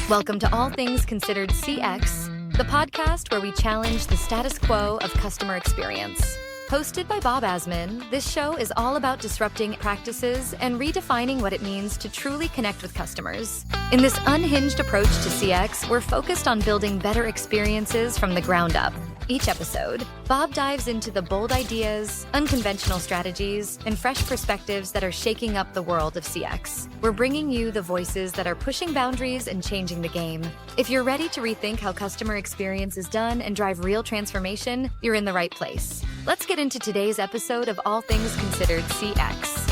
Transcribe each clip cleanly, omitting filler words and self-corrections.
Welcome to All Things Considered CX, the podcast where we challenge the status quo of customer experience. Hosted by Bob Asman, this show is all about disrupting practices and redefining what it means to truly connect with customers. In this unhinged approach to CX, we're focused on building better experiences from the ground up. Each episode, Bob dives into the bold ideas, unconventional strategies, and fresh perspectives that are shaking up the world of CX. We're bringing you the voices that are pushing boundaries and changing the game. If you're ready to rethink how customer experience is done and drive real transformation, you're in the right place. Let's get into today's episode of All Things Considered CX.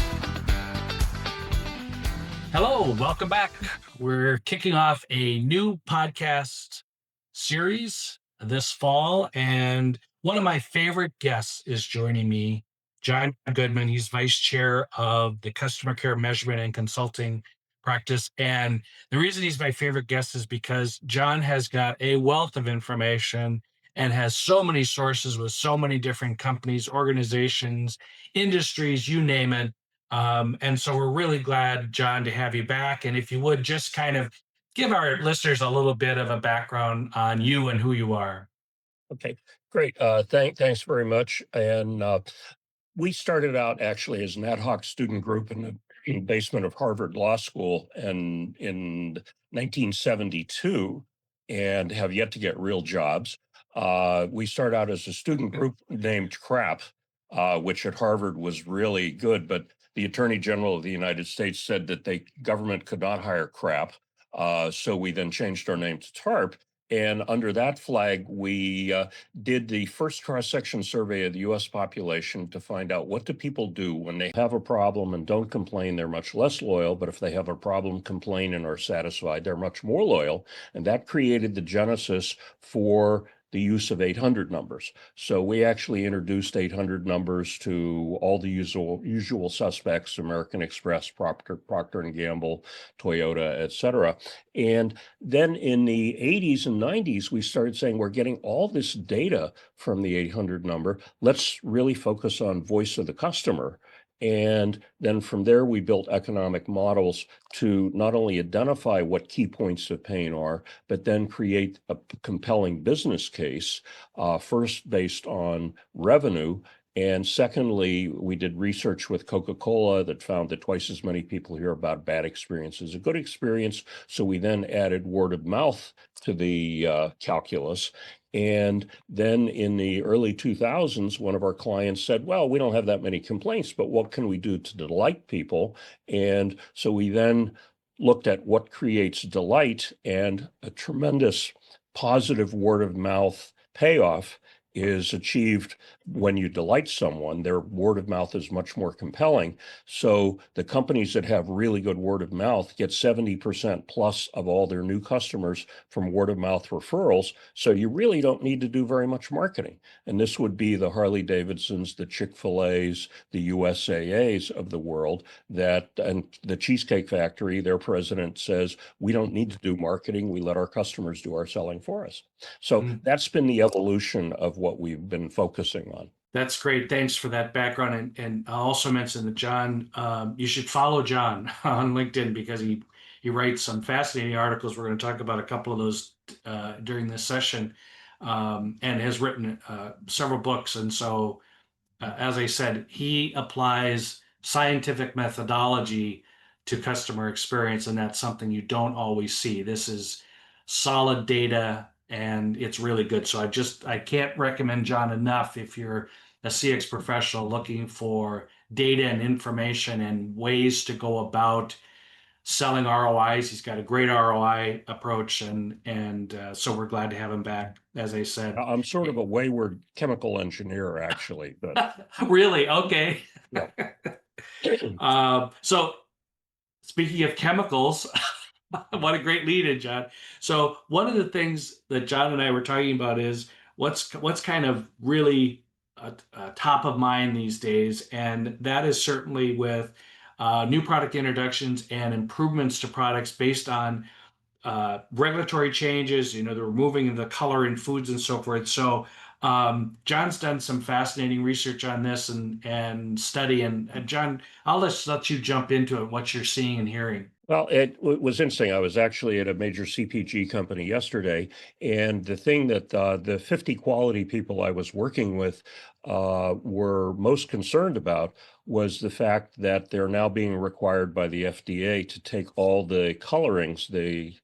Hello, welcome back. We're kicking off a new podcast series this fall, and one of my favorite guests is joining me, John Goodman. He's vice chair of the customer care measurement and consulting practice. And the reason he's my favorite guest is because John has got a wealth of information and has so many sources with so many different companies, organizations, industries, you name it. And so we're really glad, John, to have you back. And if you would just kind of give our listeners a little bit of a background on you and who you are. Okay, great. Thanks very much. And we started out actually as an ad hoc student group in the basement of Harvard Law School in 1972, and have yet to get real jobs. We started out as a student group named CRAP, which at Harvard was really good, but the Attorney General of the United States said that government could not hire CRAP. So we then changed our name to TARP. And under that flag, we did the first cross-section survey of the U.S. population to find out what do people do when they have a problem and don't complain. They're much less loyal, but if they have a problem, complain, and are satisfied, they're much more loyal. And that created the genesis for the use of 800 numbers. So we actually introduced 800 numbers to all the usual suspects: American Express, Procter & Gamble, Toyota, et cetera. And then in the 80s and 90s, we started saying, we're getting all this data from the 800 number. Let's really focus on voice of the customer. And then from there, we built economic models to not only identify what key points of pain are, but then create a compelling business case, first based on revenue. And secondly, we did research with Coca-Cola that found that twice as many people hear about bad experiences as a good experience. So we then added word of mouth to the calculus. And then in the early 2000s, one of our clients said, well, we don't have that many complaints, but what can we do to delight people? And so we then looked at what creates delight, and a tremendous positive word of mouth payoff is achieved when you delight someone. Their word of mouth is much more compelling. So the companies that have really good word of mouth get 70% plus of all their new customers from word of mouth referrals. So you really don't need to do very much marketing. And this would be the Harley Davidsons, the Chick-fil-A's, the USAA's of the world, and the Cheesecake Factory, their president says, we don't need to do marketing. We let our customers do our selling for us. So that's been the evolution of what we've been focusing on. That's great. Thanks for that background. And I'll also mention that John, you should follow John on LinkedIn because he writes some fascinating articles. We're going to talk about a couple of those during this session, and has written several books. And so, as I said, he applies scientific methodology to customer experience, and that's something you don't always see. This is solid data, and it's really good. So I can't recommend John enough if you're a CX professional looking for data and information and ways to go about selling ROIs. He's got a great ROI approach, and so we're glad to have him back. As I said, I'm sort of a wayward chemical engineer, actually. But really? Okay. yeah. So speaking of chemicals, what a great lead-in, John. So one of the things that John and I were talking about is what's kind of really top of mind these days, and that is certainly with new product introductions and improvements to products based on regulatory changes. The removing of the color in foods and so forth. So John's done some fascinating research on this and study. And John, I'll just let you jump into it, what you're seeing and hearing. Well, was interesting. I was actually at a major CPG company yesterday, and the thing that the 50 quality people I was working with were most concerned about was the fact that they're now being required by the FDA to take all the colorings, the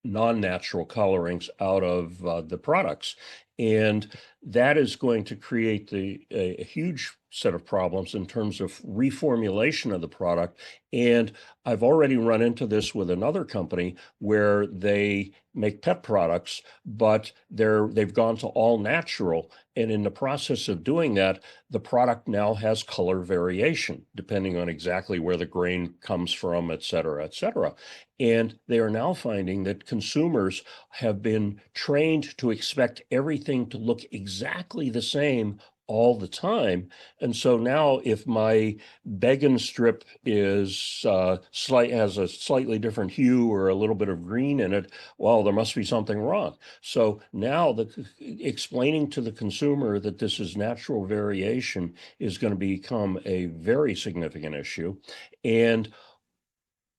non-natural colorings out of the products. And that is going to create a huge set of problems in terms of reformulation of the product. And I've already run into this with another company where they make pet products, but they've gone to all natural. And in the process of doing that, the product now has color variation, depending on exactly where the grain comes from, et cetera, et cetera. And they are now finding that consumers have been trained to expect everything to look exactly the same all the time. And so now if my Beggin strip is has a slightly different hue or a little bit of green in it, well, there must be something wrong. So now explaining to the consumer that this is natural variation is going to become a very significant issue. And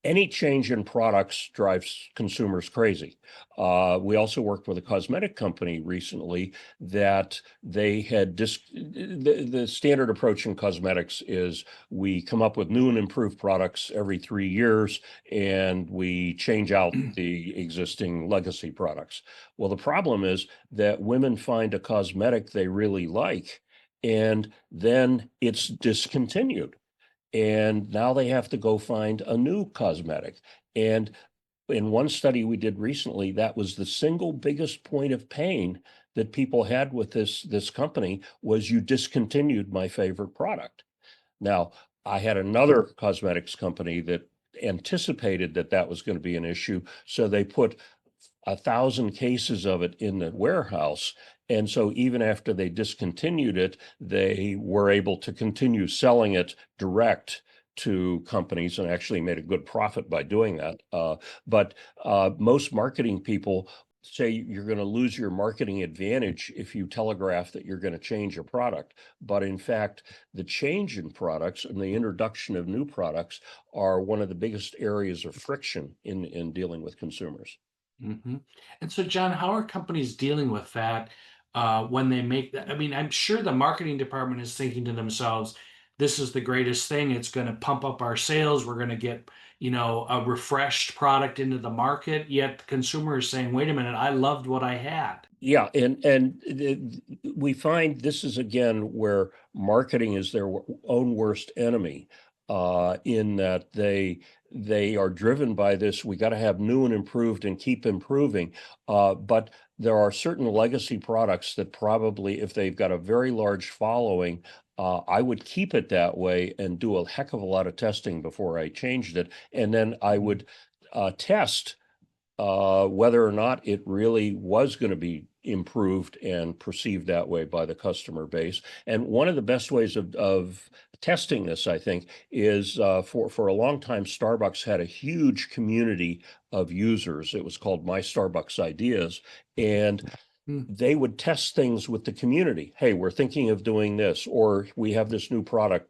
any change in products drives consumers crazy. We also worked with a cosmetic company recently that they had the standard approach in cosmetics is we come up with new and improved products every 3 years and we change out the existing legacy products. Well, the problem is that women find a cosmetic they really like and then it's discontinued. And now they have to go find a new cosmetic. And in one study we did recently, that was the single biggest point of pain that people had with this company was you discontinued my favorite product. Now, I had another cosmetics company that anticipated that that was going to be an issue. So they put 1,000 cases of it in the warehouse. And so even after they discontinued it, they were able to continue selling it direct to companies and actually made a good profit by doing that. But most marketing people say you're going to lose your marketing advantage if you telegraph that you're going to change your product. But in fact, the change in products and the introduction of new products are one of the biggest areas of friction in dealing with consumers. Mm-hmm. And so, John, how are companies dealing with that when they make that? I mean, I'm sure the marketing department is thinking to themselves, this is the greatest thing. It's going to pump up our sales. We're going to get, a refreshed product into the market. Yet the consumer is saying, wait a minute, I loved what I had. Yeah, and we find this is again where marketing is their own worst enemy, in that they are driven by this. We got to have new and improved and keep improving. But there are certain legacy products that probably, if they've got a very large following, I would keep it that way and do a heck of a lot of testing before I changed it, and then I would test whether or not it really was going to be improved and perceived that way by the customer base. And one of the best ways of testing this, I think, is for a long time, Starbucks had a huge community of users. It was called My Starbucks Ideas. And they would test things with the community. Hey, we're thinking of doing this, or we have this new product,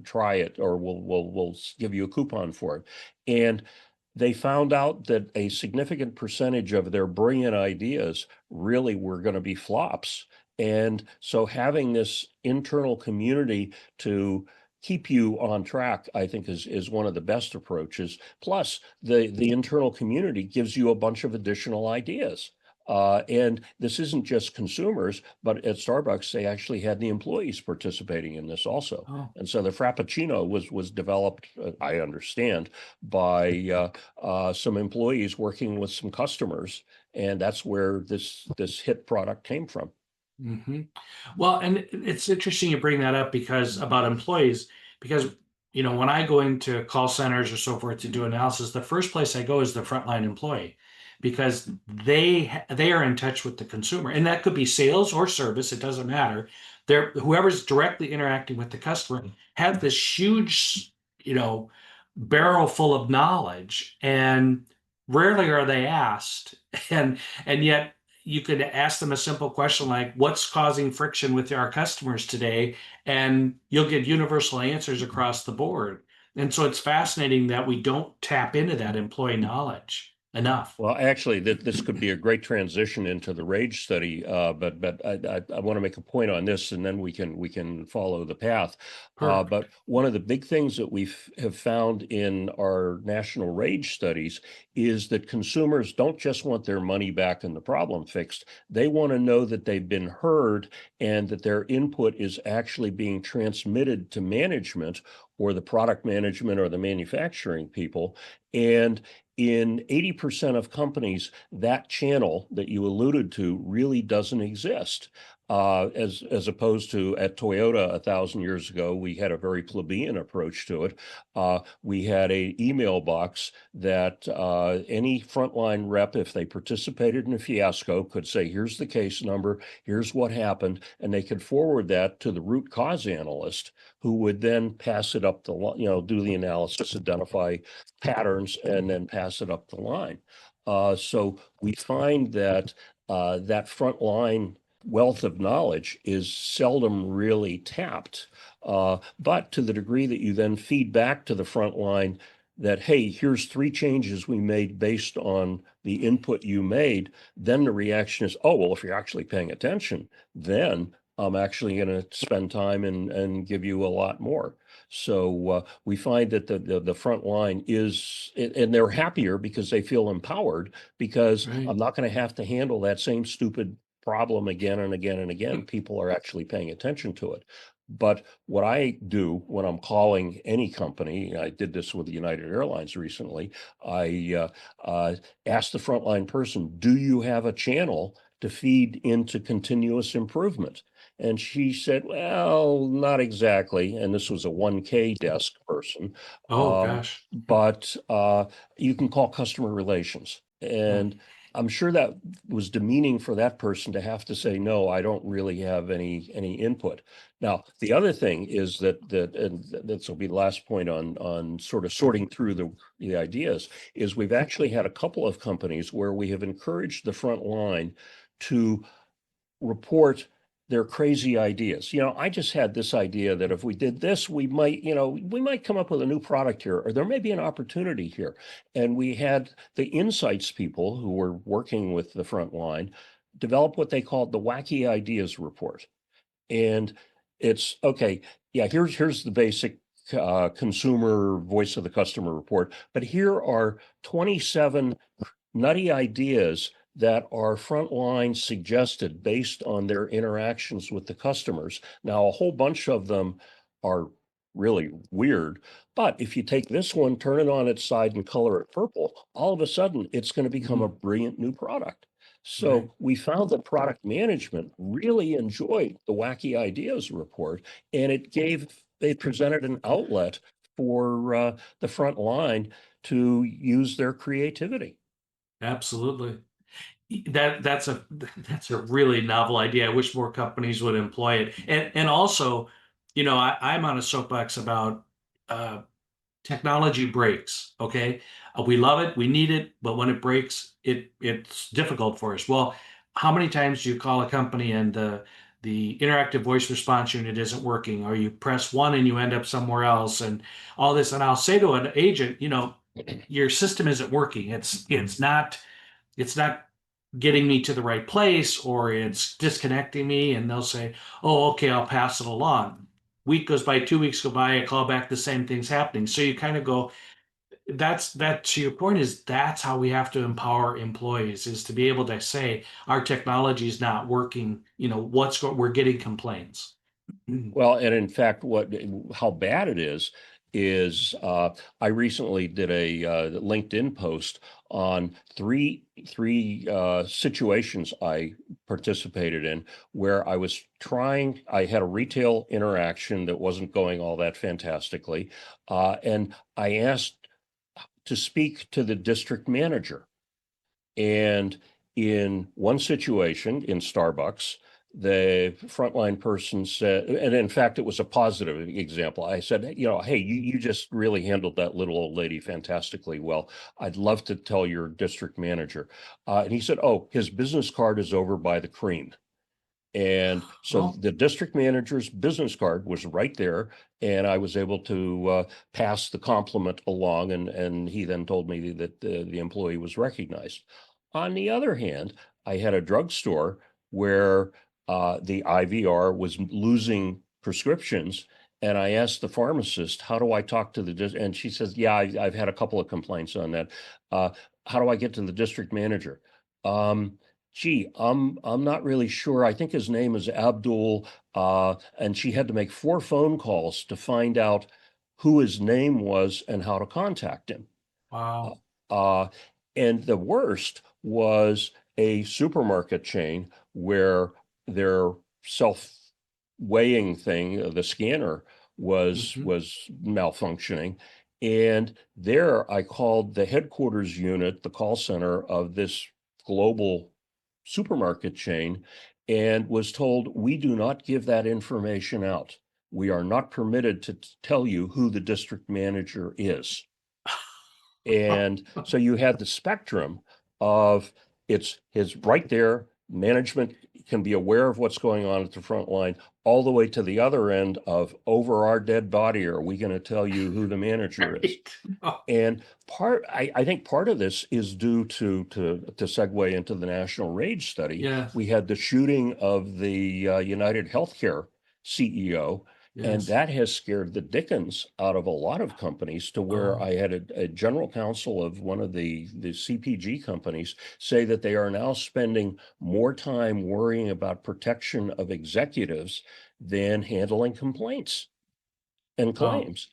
try it, or we'll give you a coupon for it. And they found out that a significant percentage of their brilliant ideas really were going to be flops. And so having this internal community to keep you on track, I think is one of the best approaches. Plus, the internal community gives you a bunch of additional ideas. And this isn't just consumers, but at Starbucks, they actually had the employees participating in this also. Oh. And so the Frappuccino was developed, I understand, by some employees working with some customers, and that's where this hit product came from. Mm-hmm. Well, and it's interesting you bring that up because about employees, because when I go into call centers or so forth to do analysis, the first place I go is the frontline employee because they are in touch with the consumer, and that could be sales or service, it doesn't matter. They're whoever's directly interacting with the customer have this huge, barrel full of knowledge, and rarely are they asked, and yet you could ask them a simple question like, what's causing friction with our customers today? And you'll get universal answers across the board. And so it's fascinating that we don't tap into that employee knowledge enough. Well, actually, this could be a great transition into the rage study, but I want to make a point on this, and then we can follow the path. Perfect. But one of the big things that we have found in our national rage studies is that consumers don't just want their money back and the problem fixed. They want to know that they've been heard and that their input is actually being transmitted to management or the product management or the manufacturing people. And in 80% of companies, that channel that you alluded to really doesn't exist. As opposed to at Toyota 1,000 years ago, we had a very plebeian approach to it. We had a email box that any frontline rep, if they participated in a fiasco, could say, here's the case number, here's what happened, and they could forward that to the root cause analyst, who would then pass it up the, do the analysis, identify patterns, and then pass it up the line. So we find that that frontline wealth of knowledge is seldom really tapped. But to the degree that you then feed back to the front line that, hey, here's 3 changes we made based on the input you made, then the reaction is, oh, well, if you're actually paying attention, then I'm actually going to spend time and give you a lot more. So we find that the front line is, and they're happier because they feel empowered, because Right. I'm not going to have to handle that same stupid problem again and again and again. People are actually paying attention to it. But what I do when I'm calling any company, I did this with United Airlines recently, I asked the frontline person, do you have a channel to feed into continuous improvement? And she said, well, not exactly. And this was a 1K desk person. Oh, gosh. But you can call customer relations. And I'm sure that was demeaning for that person to have to say, no, I don't really have any input. Now, the other thing is and this will be the last point on sort of sorting through the ideas, is we've actually had a couple of companies where we have encouraged the front line to report their crazy ideas. I just had this idea that if we did this, we might come up with a new product here, or there may be an opportunity here. And we had the insights people who were working with the front line develop what they called the wacky ideas report. And it's okay. Yeah, here's the basic consumer voice of the customer report, but here are 27 nutty ideas that our frontline suggested based on their interactions with the customers. Now, a whole bunch of them are really weird, but if you take this one, turn it on its side and color it purple, all of a sudden it's going to become a brilliant new product. So Right. we found that product management really enjoyed the wacky ideas report, and they presented an outlet for the front line to use their creativity. Absolutely. That's a really novel idea. I wish more companies would employ it. And also, I'm on a soapbox about uh, technology breaks. Okay, we love it, we need it, but when it breaks, it's difficult for us. Well, how many times do you call a company and the interactive voice response unit isn't working, or you press one and you end up somewhere else, and all this? And I'll say to an agent, your system isn't working. It's not getting me to the right place, or it's disconnecting me. And they'll say, oh, okay, I'll pass it along. Week goes by, 2 weeks go by, I call back, the same thing's happening. So you kind of go, that to your point, is that's how we have to empower employees, is to be able to say our technology is not working. We're getting complaints. Well, and in fact, how bad it is I recently did a LinkedIn post on three situations I participated in where I had a retail interaction that wasn't going all that fantastically, and I asked to speak to the district manager. And in one situation in Starbucks, the frontline person said, and in fact, it was a positive example. I said, hey, you just really handled that little old lady fantastically well. I'd love to tell your district manager. And he said, oh, his business card is over by the cream. And so Oh, the district manager's business card was right there, and I was able to pass the compliment along, and he then told me that the employee was recognized. On the other hand, I had a drugstore where the IVR was losing prescriptions, and I asked the pharmacist, "How do I talk to the?" And she says, "Yeah, I've had a couple of complaints on that. Uh, how do I get to the district manager?" Um, Gee, I'm not really sure. I think his name is Abdul, and she had to make 4 phone calls to find out who his name was and how to contact him. Uh, wow. uh, and the worst was a supermarket chain where their self-weighing thing, the scanner, was Mhm. was malfunctioning. And there I called the headquarters unit, the call center of this global supermarket chain, and was told, we do not give that information out. We are not permitted to tell you who the district manager is. And so you had the spectrum of it's his right there. Management can be aware of what's going on at the front line, all the way to the other end of over our dead body. Are we going to tell you who the manager is? Right. Oh, And I think part of this is due to segue into the National Rage Study. yes, We had the shooting of the United Healthcare CEO, and yes. that has scared the dickens out of a lot of companies to where Oh, I had a general counsel of one of the CPG companies say that they are now spending more time worrying about protection of executives than handling complaints and oh. claims.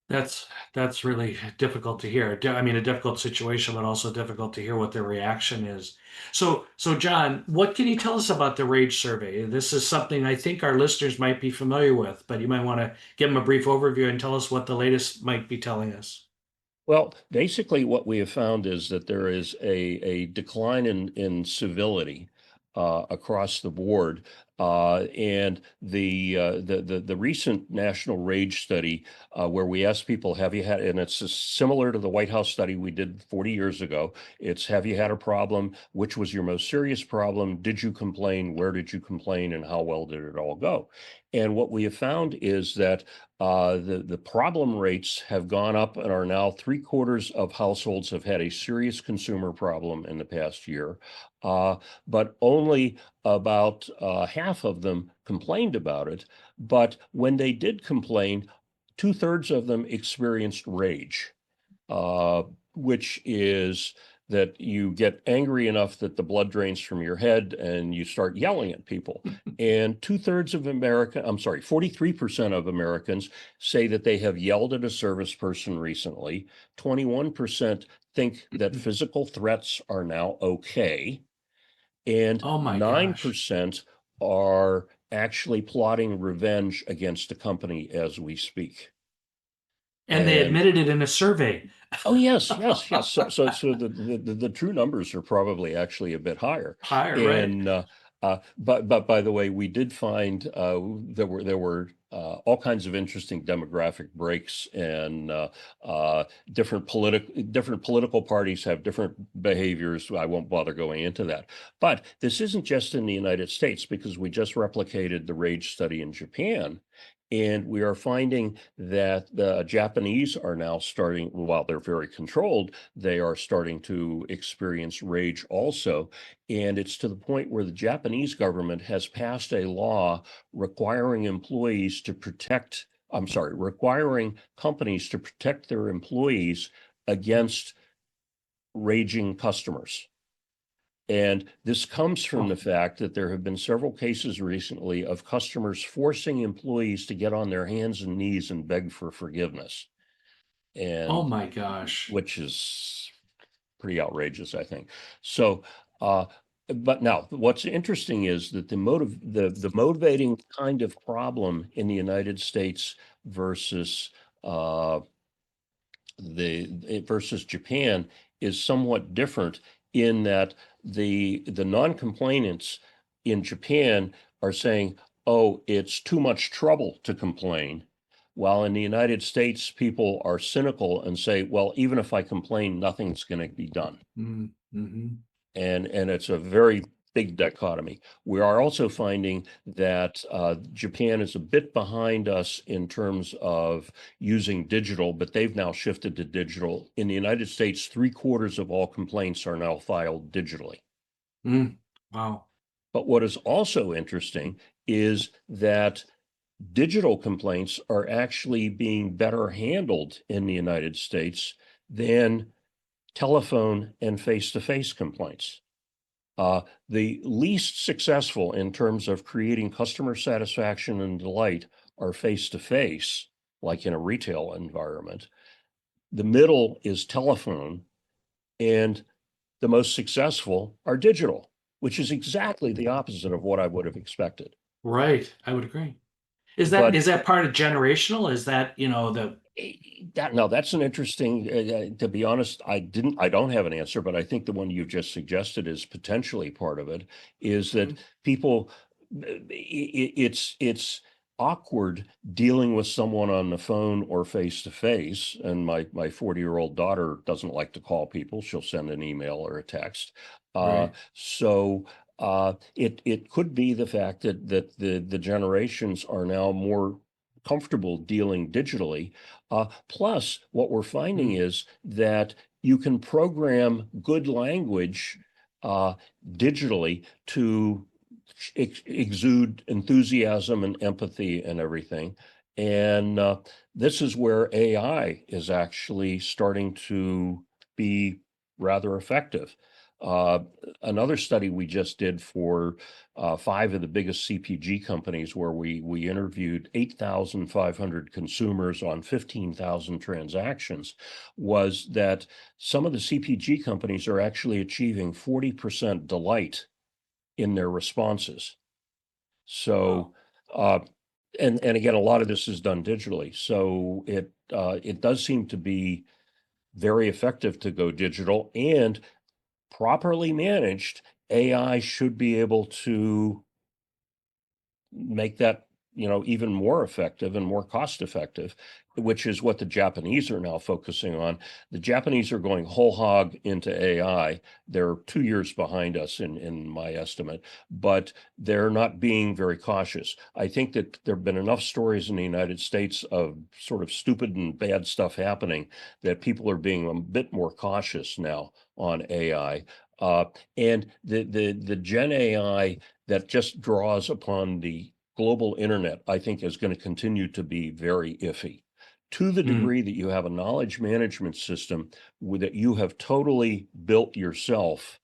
That's really difficult to hear. I mean, a difficult situation, but also difficult to hear what their reaction is. So John, what can you tell us about the Rage Survey? This is something I think our listeners might be familiar with, but you might want to give them a brief overview and tell us what the latest might be telling us. Well, basically, what we have found is that there is a decline in civility across the board. And the recent National Rage Study, where we asked people, have you had, and it's similar to the White House study we did 40 years ago. It's, have you had a problem? Which was your most serious problem? Did you complain? Where did you complain? And how well did it all go? And what we have found is that the problem rates have gone up and are now 3/4 of households have had a serious consumer problem in the past year, but only about half of them complained about it. But when they did complain, 2/3 of them experienced rage, uh, which is that you get angry enough that the blood drains from your head and you start yelling at people. And 2/3 of America, I'm sorry, 43% of Americans say that they have yelled at a service person recently. 21% think that physical threats are now okay. And Oh my gosh. 9% are actually plotting revenge against a company as we speak. And they And admitted it in a survey. oh, yes, yes, yes. So the true numbers are probably actually a bit higher. Higher, right? And but by the way, we did find there were all kinds of interesting demographic breaks, and different political parties have different behaviors. I won't bother going into that. But this isn't just in the United States, because we just replicated the Rage study in Japan. And we are finding that the Japanese are now starting, while they're very controlled, they are starting to experience rage also. And it's to the point where the Japanese government has passed a law requiring employees to protect, I'm sorry, requiring companies to protect their employees against raging customers. And this comes from Oh, the fact that there have been several cases recently of customers forcing employees to get on their hands and knees and beg for forgiveness, oh and my gosh. which is pretty outrageous, I think. So, uh, but now what's interesting is that the motivating kind of problem in the United States versus uh, versus Japan is somewhat different in that the non-complainants in Japan are saying, oh, it's too much trouble to complain. While in the United States, people are cynical and say, well, even if I complain, nothing's going to be done. Mm-hmm. And it's a very big dichotomy. We are also finding that Japan is a bit behind us in terms of using digital, but they've now shifted to digital. In the United States, 3/4 of all complaints are now filed digitally. Wow. But what is also interesting is that digital complaints are actually being better handled in the United States than telephone and face-to-face complaints. The least successful in terms of creating customer satisfaction and delight are face-to-face, like in a retail environment. The middle is telephone, and the most successful are digital, which is exactly the opposite of what I would have expected. Right. I would agree. Is But that part of generational? Is that, the that's an interesting, to be honest, I don't have an answer, but I think the one you just suggested is potentially part of it, is that people, it's awkward dealing with someone on the phone or face to face. And my 40-year-old daughter doesn't like to call people. She'll send an email or a text. Right. So it could be the fact that the generations are now more comfortable dealing digitally. Plus, what we're finding is that you can program good language digitally to exude enthusiasm and empathy and everything. And this is where AI is actually starting to be rather effective. Uh, Another study we just did for 5 of the biggest CPG companies, where we interviewed 8,500 consumers on 15,000 transactions, was that some of the CPG companies are actually achieving 40% delight in their responses. So, and again, a lot of this is done digitally. So it does seem to be very effective to go digital, and properly managed, AI should be able to make that, even more effective and more cost effective, which is what the Japanese are now focusing on. The Japanese are going whole hog into AI. They're 2 years behind us in my estimate, but they're not being very cautious. I think that there have been enough stories in the United States of sort of stupid and bad stuff happening that people are being a bit more cautious now on AI. And the Gen AI that just draws upon the global internet, I think, is going to continue to be very iffy. To the degree that you have a knowledge management system that you have totally built yourself,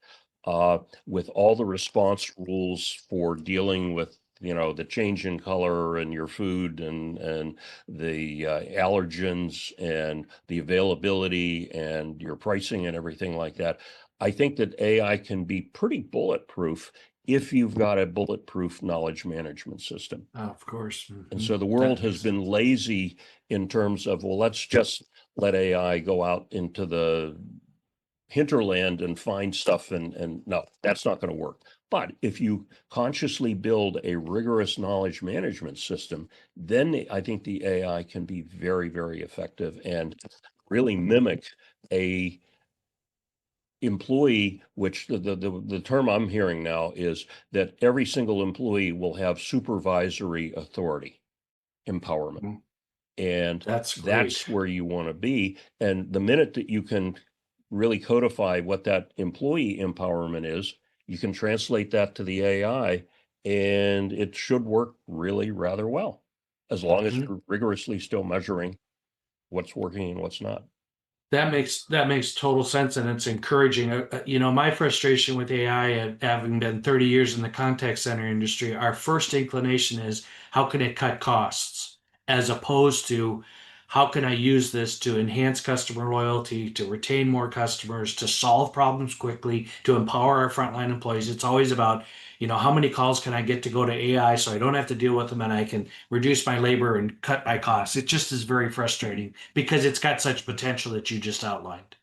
with all the response rules for dealing with the change in color and your food and the allergens and the availability and your pricing and everything like that. I think that AI can be pretty bulletproof if you've got a bulletproof knowledge management system. Of course. And so the world has been lazy in terms of, well, let's just let AI go out into the hinterland and find stuff, and no, that's not going to work. But if you consciously build a rigorous knowledge management system, then I think the AI can be very, very effective and really mimic a employee, which the term I'm hearing now is that every single employee will have supervisory authority, empowerment. And that's where you want to be. And the minute that you can really codify what that employee empowerment is, you can translate that to the AI, and it should work really rather well, as long as you're rigorously still measuring what's working and what's not. That makes total sense, and it's encouraging. My frustration with AI, having been 30 years in the contact center industry, our first inclination is how can it cut costs, as opposed to how can I use this to enhance customer loyalty, to retain more customers, to solve problems quickly, to empower our frontline employees. It's always about, how many calls can I get to go to AI so I don't have to deal with them and I can reduce my labor and cut my costs. It just is very frustrating because it's got such potential that you just outlined.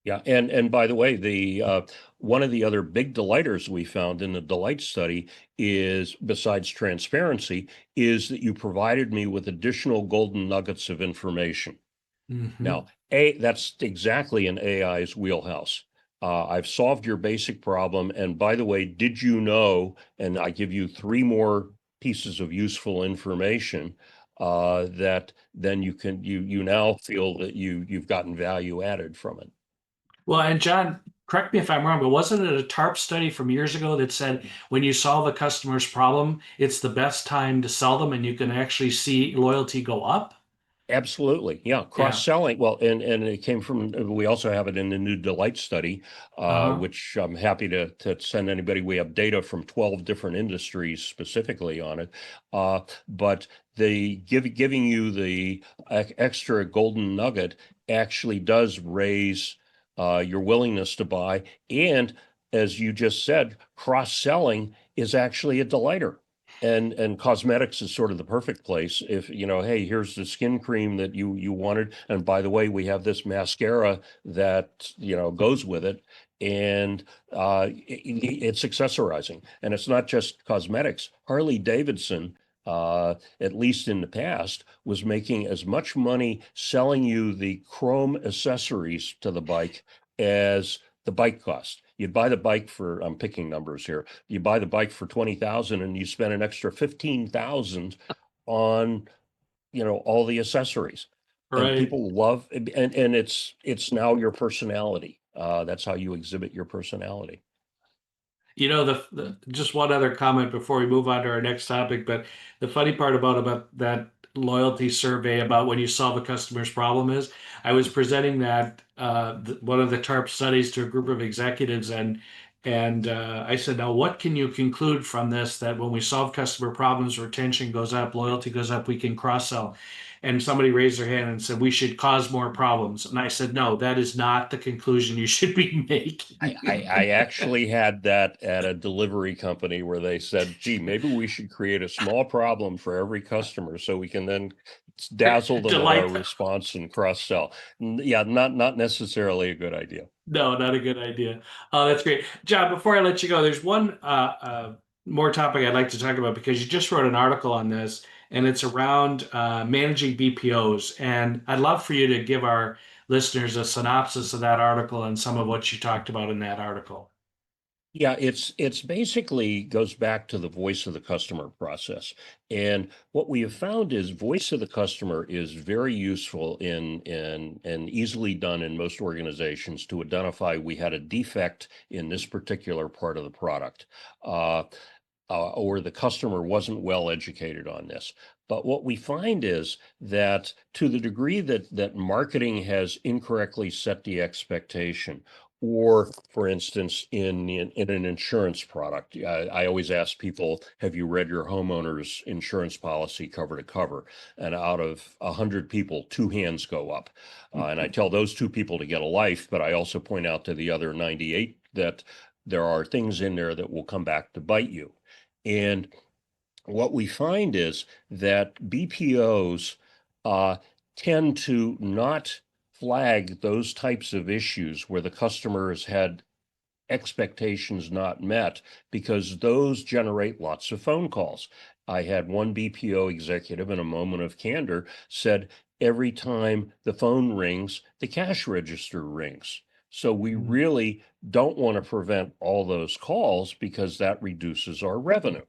Yeah, and by the way, the one of the other big delighters we found in the delight study is, besides transparency, is that you provided me with additional golden nuggets of information. Hmm. Now, that's exactly in AI's wheelhouse. I've solved your basic problem, and by the way, did you know? And I give you three more pieces of useful information that then you now feel that you've gotten value added from it. Well, and John, correct me if I'm wrong, but wasn't it a TARP study from years ago that said when you solve a customer's problem, it's the best time to sell them and you can actually see loyalty go up? Absolutely. Yeah. Yeah. Cross-selling. Well, and it came from, we also have it in the new Delight study, Uh-huh. which I'm happy to send anybody. We have data from 12 different industries specifically on it. But giving you the extra golden nugget actually does raise your willingness to buy. And as you just said, cross-selling is actually a delighter. And cosmetics is sort of the perfect place. If hey, here's the skin cream that you wanted, and by the way, we have this mascara that goes with it, and it's accessorizing, and it's not just cosmetics. Harley Davidson, at least in the past, was making as much money selling you the chrome accessories to the bike as the bike cost. You'd buy the bike for, I'm picking numbers here, you buy the bike for 20,000 and you spend an extra 15,000 on, all the accessories. And Right. people love, and it's now your personality. That's how you exhibit your personality. The just one other comment before we move on to our next topic, but the funny part about that loyalty survey about when you solve a customer's problem is I was presenting that one of the TARP studies to a group of executives, and I said, now what can you conclude from this, that when we solve customer problems, retention goes up, loyalty goes up, we can cross sell. And somebody raised their hand and said, we should cause more problems. And I said, no, that is not the conclusion you should be I making. actually had that at a delivery company where they said, gee, maybe we should create a small problem for every customer so we can then dazzle them with our Delight them. response and cross sell. Yeah, not necessarily a good idea. No, not a good idea. Oh, that's great. John, before I let you go, there's one more topic I'd like to talk about because you just wrote an article on this, and it's around managing BPOs. And I'd love for you to give our listeners a synopsis of that article and some of what you talked about in that article. Yeah, it's basically goes back to the voice of the customer process. And what we have found is voice of the customer is very useful in and easily done in most organizations to identify we had a defect in this particular part of the product. Or the customer wasn't well educated on this. But what we find is that to the degree that marketing has incorrectly set the expectation, or for instance, in an insurance product, I always ask people, have you read your homeowner's insurance policy cover to cover? And out of 100 people, two hands go up. And I tell those two people to get a life, but I also point out to the other 98 that there are things in there that will come back to bite you. And what we find is that BPOs uh, tend to not flag those types of issues where the customer has had expectations not met because those generate lots of phone calls. I had one BPO executive in a moment of candor said, every time the phone rings, the cash register rings. So we really don't want to prevent all those calls because that reduces our revenue.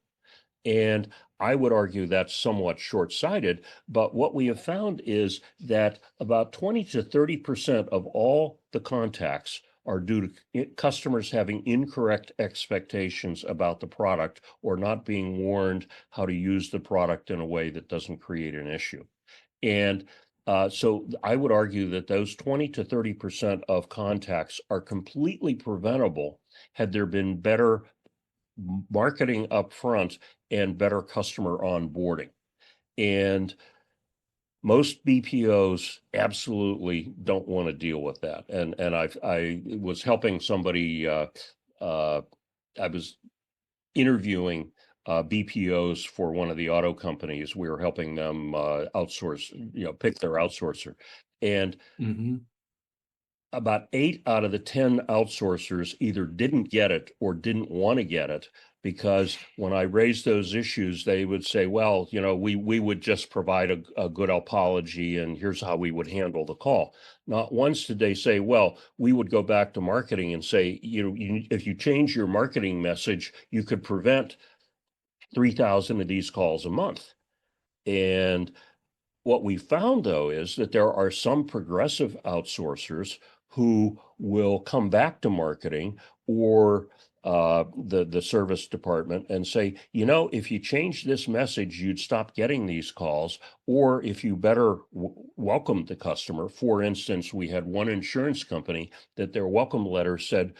And I would argue that's somewhat short-sighted, but what we have found is that about 20 to 30% of all the contacts are due to customers having incorrect expectations about the product or not being warned how to use the product in a way that doesn't create an issue. And so I would argue that those 20 to 30% of contacts are completely preventable had there been better marketing up front and better customer onboarding. And most BPOs absolutely don't want to deal with that. And I was helping somebody. Uh, I was interviewing BPOs for one of the auto companies. We were helping them outsource, pick their outsourcer, and Mm-hmm. about 8 out of the 10 outsourcers either didn't get it or didn't want to get it, because when I raised those issues, they would say, well, we would just provide a good apology and here's how we would handle the call. Not once did they say, well, we would go back to marketing and say, if you change your marketing message, you could prevent 3,000 of these calls a month. And what we found, though, is that there are some progressive outsourcers who will come back to marketing or the service department and say, if you change this message, you'd stop getting these calls, or if you better welcome the customer. For instance, we had one insurance company that their welcome letter said,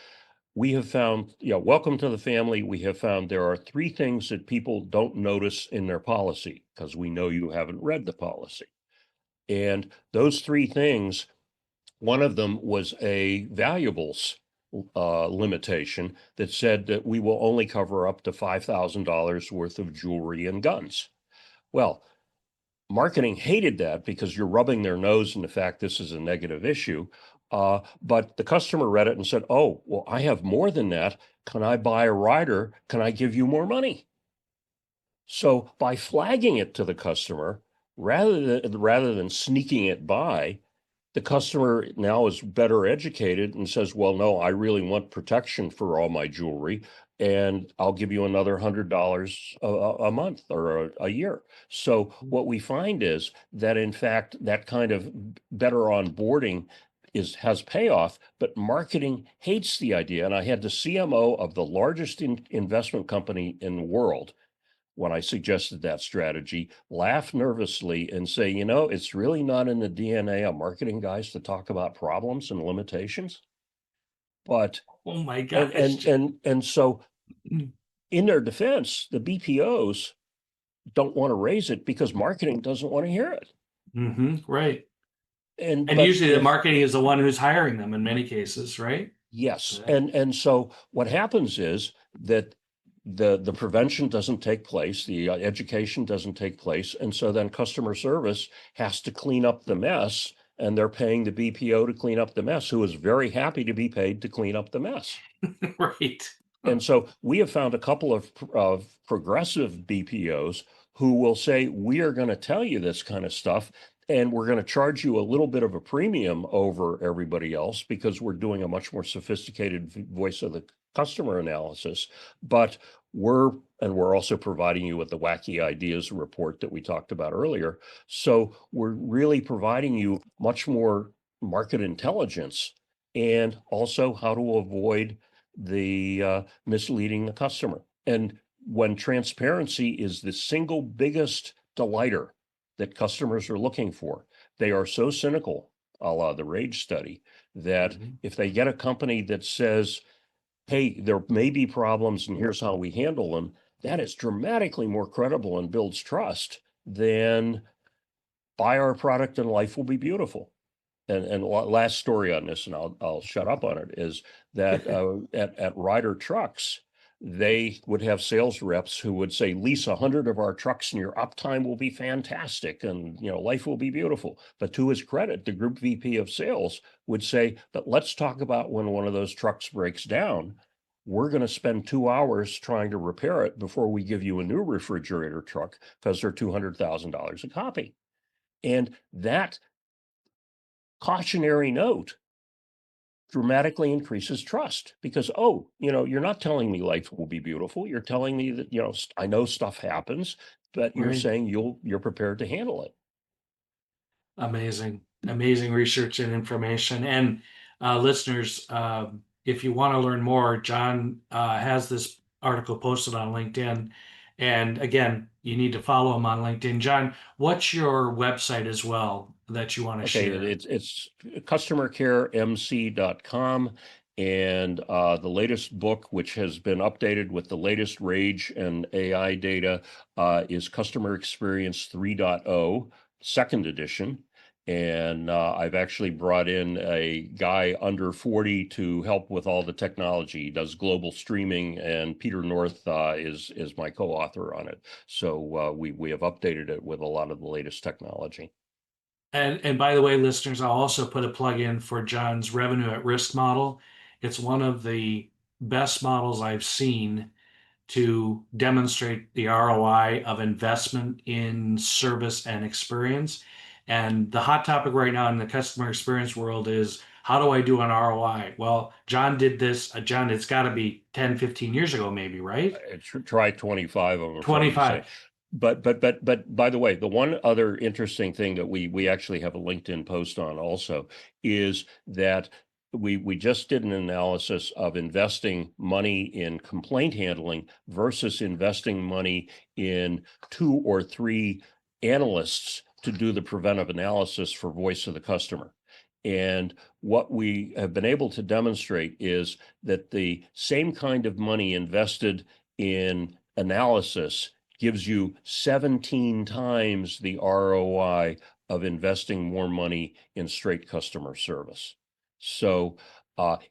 we have found, welcome to the family. We have found there are 3 things that people don't notice in their policy because we know you haven't read the policy. And those 3 things, one of them was a valuables limitation that said that we will only cover up to $5,000 worth of jewelry and guns. Well, marketing hated that because you're rubbing their nose in the fact this is a negative issue. But the customer read it and said, oh, well, I have more than that. Can I buy a rider? Can I give you more money? So by flagging it to the customer, rather than sneaking it by, the customer now is better educated and says, well, no, I really want protection for all my jewelry, and I'll give you another $100 a month or a year. So what we find is that, in fact, that kind of better onboarding has payoff, but marketing hates the idea. And I had the CMO of the largest investment company in the world, when I suggested that strategy, laugh nervously and say, it's really not in the DNA of marketing guys to talk about problems and limitations. But Oh my gosh. and so in their defense, the BPOs don't want to raise it because marketing doesn't want to hear it. Right. And usually the marketing is the one who's hiring them in many cases, right? Yes. And so what happens is that the prevention doesn't take place, the education doesn't take place, and so then customer service has to clean up the mess, and they're paying the BPO to clean up the mess, who is very happy to be paid to clean up the mess. Right. And so we have found a couple of progressive BPOs who will say, we are going to tell you this kind of stuff, and we're going to charge you a little bit of a premium over everybody else because we're doing a much more sophisticated voice of the customer analysis. But we're also providing you with the wacky ideas report that we talked about earlier. So we're really providing you much more market intelligence and also how to avoid the misleading the customer. And when transparency is the single biggest delighter that customers are looking for, they are so cynical, a la the Rage study, that if they get a company that says, hey, there may be problems and here's how we handle them, that is dramatically more credible and builds trust than buy our product and life will be beautiful. And last story on this, and I'll shut up on it, is that at Ryder Trucks, they would have sales reps who would say, lease 100 of our trucks and your uptime will be fantastic and life will be beautiful. But to his credit, the group VP of sales would say, but let's talk about when one of those trucks breaks down. We're going to spend 2 hours trying to repair it before we give you a new refrigerator truck because they're $200,000 a copy. And that cautionary note dramatically increases trust because, you're not telling me life will be beautiful. You're telling me that, I know stuff happens, but you're saying you're prepared to handle it. Amazing research and information. And listeners, if you want to learn more, John has this article posted on LinkedIn. And again, you need to follow him on LinkedIn. John, what's your website as well that you want to share? It's customercaremc.com. And the latest book, which has been updated with the latest Rage and AI data, is Customer Experience 3.0, second edition. And I've actually brought in a guy under 40 to help with all the technology. He does global streaming, and Peter North is my co-author on it. So we have updated it with a lot of the latest technology. And by the way, listeners, I'll also put a plug in for John's revenue at risk model. It's one of the best models I've seen to demonstrate the ROI of investment in service and experience. And the hot topic right now in the customer experience world is, how do I do an ROI? Well, John did this. John, it's got to be 10, 15 years ago, maybe, right? Try 25 of them, somebody say. 25. But by the way, the one other interesting thing that we actually have a LinkedIn post on also is that we just did an analysis of investing money in complaint handling versus investing money in 2 or 3 analysts to do the preventive analysis for voice of the customer. And what we have been able to demonstrate is that the same kind of money invested in analysis gives you 17 times the ROI of investing more money in straight customer service. So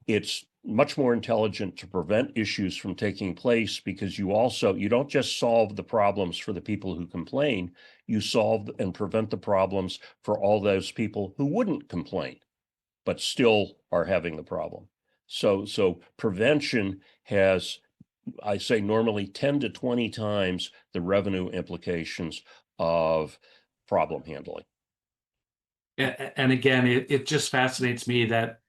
it's much more intelligent to prevent issues from taking place, because you don't just solve the problems for the people who complain, you solve and prevent the problems for all those people who wouldn't complain but still are having the problem. So prevention has, I say, normally 10 to 20 times the revenue implications of problem handling. And again, it just fascinates me that,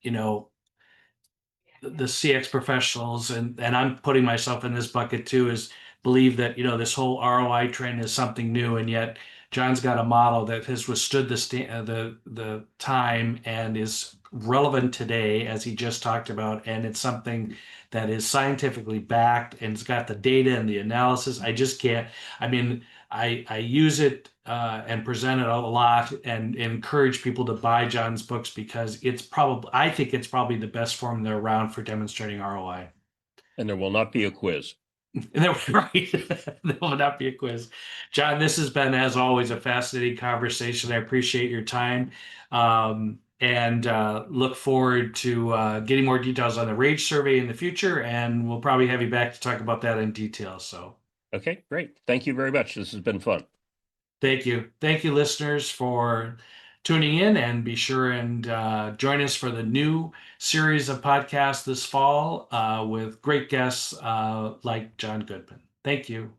the CX professionals, and I'm putting myself in this bucket too, is believe that, this whole ROI trend is something new, and yet John's got a model that has withstood the time and is relevant today, as he just talked about, and it's something that is scientifically backed, and it's got the data and the analysis. I just can't. I mean, I use it and present it a lot, and encourage people to buy John's books, because I think it's probably the best form there around for demonstrating ROI. And there will not be a quiz. Right. There will not be a quiz. John, this has been, as always, a fascinating conversation. I appreciate your time, and look forward to getting more details on the Rage survey in the future. And we'll probably have you back to talk about that in detail. So, okay, great. Thank you very much. This has been fun. thank you. Thank you, listeners, for tuning in, and be sure and join us for the new series of podcasts this fall with great guests like John Goodman. Thank you.